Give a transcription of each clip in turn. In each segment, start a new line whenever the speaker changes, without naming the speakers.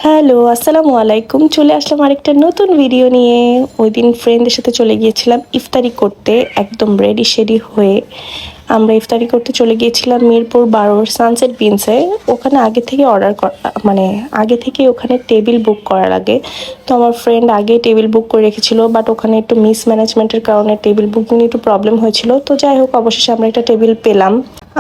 Hello, আসসালামু আলাইকুম। চলে আসলাম আরেকটা নতুন ভিডিও নিয়ে। ওই দিন ফ্রেন্ডদের সাথে চলে গিয়েছিলাম ইফতারি করতে, একদম রেডি শেডি হয়ে। আমরা ইফতারি করতে চলে গিয়েছিলাম মিরপুর 12 সানসেট বিনসে। ওখানে আগে থেকে মানে আগে থেকে ওখানে টেবিল বুক করা লাগে। তো আমার ফ্রেন্ড আগে টেবিল বুক করে রেখেছিল, বাট ওখানে একটু মিসম্যানেজমেন্টের কারণে টেবিল বুকিং একটু প্রবলেম হয়েছিল। তো যাই হোক, অবশেষে আমরা একটা টেবিল পেলাম।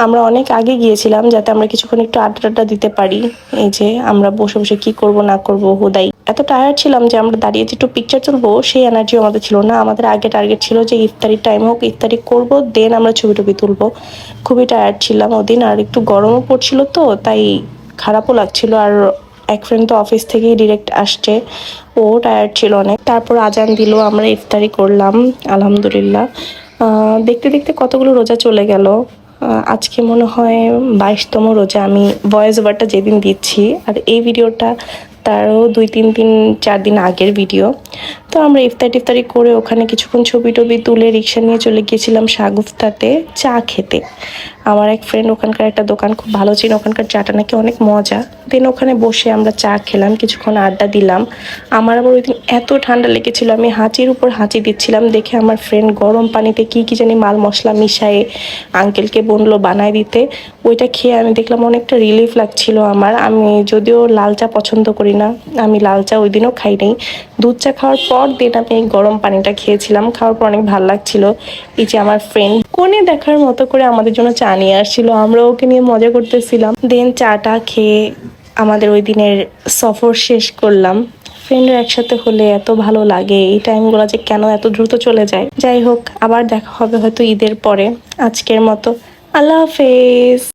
আমরা অনেক আগে গিয়েছিলাম যাতে আমরা কিছুক্ষণ একটু আড্ডা টাড্ডা দিতে পারি। এই যে আমরা বসে বসে কি করব না করব হুদাই এত টায়ার্ড ছিলাম যে আমরা দাঁড়িয়ে যে একটু পিকচার তুলবো সেই এনার্জি আমাদের ছিল না। আমাদের আগে টার্গেট ছিল যে ইফতারির টাইম হোক, ইফতারি করব, দেন আমরা ছবি টবি তুলবো। খুবই টায়ার্ড ছিলাম ওদিন, আর একটু গরমও পড়ছিল, তো তাই খারাপও লাগছিল। আর এক ফ্রেন্ড তো অফিস থেকেই ডিরেক্ট আসছে, ও টায়ার্ড ছিল অনেক। তারপর আজান দিল, আমরা ইফতারি করলাম আলহামদুলিল্লাহ। দেখতে দেখতে কতগুলো রোজা চলে গেল। আজকে মনে হয় 22তম রোজা আমি ভয়েস ওভারটা যেদিন দিচ্ছি, আর এই ভিডিওটা তারও 2-3-4 দিন আগের ভিডিও। তো আমরা ইফতারি করে ওখানে কিছুক্ষণ ছবি টবি তুলে রিক্সা নিয়ে চলে গিয়েছিলাম শাগুফতাতে চা খেতে। আমার এক ফ্রেন্ড ওখানকার একটা দোকান খুব ভালো ছিল, ওখানকার চাটা নাকি অনেক মজা। দেন ওখানে বসে আমরা চা খেলাম, কিছুক্ষণ আড্ডা দিলাম। আমার আবার ওই দিন এত ঠান্ডা লেগেছিল, আমি হাঁচির উপর হাঁচি দিচ্ছিলাম। দেখে আমার ফ্রেন্ড গরম পানিতে কি জানি মাল মশলা মিশায়ে আঙ্কেলকে বললো বানায় দিতে। ওইটা খেয়ে আমি দেখলাম অনেকটা রিলিফ লাগছিল আমার। আমি যদিও লাল চা পছন্দ করি না, আমি লাল চা ওই দিনও খাই নাই। দুধ চা খাওয়ার পর দেন আমি এই গরম পানিটা খেয়েছিলাম, খাওয়ার পর অনেক ভালো লাগছিল। এই যে আমার ফ্রেন্ড কোণে দেখার মতো করে আমাদের জন্য চা নিয়ে আসছিল, আমরা ওকে নিয়ে মজা করতেছিলাম। দেন চাটা খেয়ে আমাদের ওই দিনের সফর শেষ করলাম। ফ্রেন্ডরা একসাথে হলে এত ভালো লাগে, এই টাইমগুলো যে কেন এত দ্রুত চলে যায়। যাই হোক, আবার দেখা হবে হয়তো ঈদের পরে। আজকের মতো আল্লাহ হাফেজ।